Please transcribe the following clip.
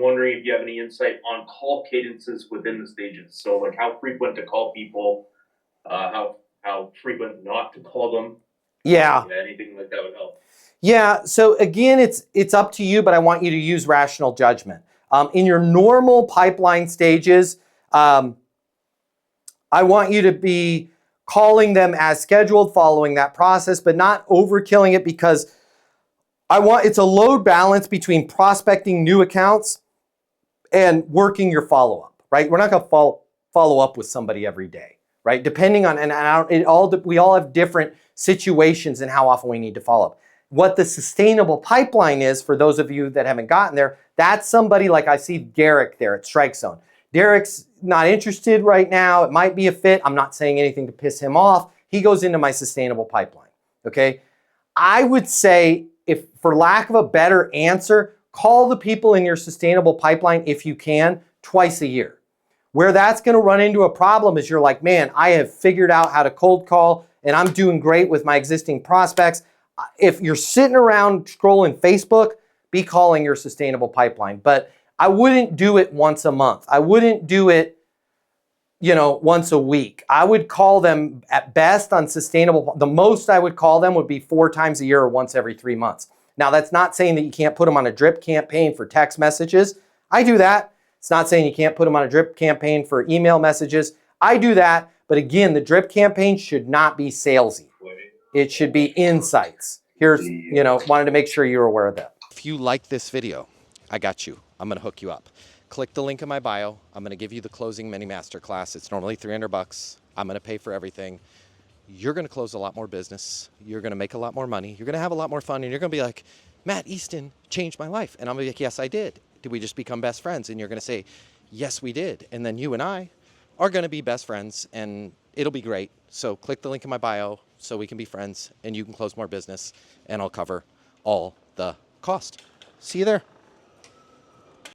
Wondering if you have any insight on call cadences within the stages. So like how frequent to call people, how frequent not to call them. Yeah. Anything like that would help. Yeah, so again, it's up to you, but I want you to use rational judgment. In your normal pipeline stages, I want you to be calling them as scheduled, following that process, but not overkilling it, because it's a load balance between prospecting new accounts and working your follow-up, right? We're not going to follow up with somebody every day, right? Depending on, we all have different situations and how often we need to follow up. What the sustainable pipeline is, for those of you that haven't gotten there, that's somebody like I see Derek there at Strike Zone. Derek's not interested right now. It might be a fit. I'm not saying anything to piss him off. He goes into my sustainable pipeline, okay? I would say, if for lack of a better answer, call the people in your sustainable pipeline, if you can, twice a year. Where that's going to run into a problem is you're like, man, I have figured out how to cold call and I'm doing great with my existing prospects. If you're sitting around scrolling Facebook, be calling your sustainable pipeline. But I wouldn't do it once a month. I wouldn't do it, once a week. I would call them at best on sustainable. The most I would call them would be 4 times a year or once every 3 months. Now, that's not saying that you can't put them on a drip campaign for text messages. I do that. It's not saying you can't put them on a drip campaign for email messages. I do that. But again, the drip campaign should not be salesy. It should be insights. Wanted to make sure you're aware of that. If you like this video, I got you. I'm going to hook you up. Click the link in my bio. I'm going to give you the closing mini masterclass. It's normally $300. I'm going to pay for everything. You're going to close a lot more business. You're going to make a lot more money. You're going to have a lot more fun. And you're going to be like, Matt Easton changed my life. And I'm going to be like, yes, I did. Did we just become best friends? And you're going to say, yes, we did. And then you and I are going to be best friends, and it'll be great. So click the link in my bio so we can be friends and you can close more business, and I'll cover all the cost. See you there.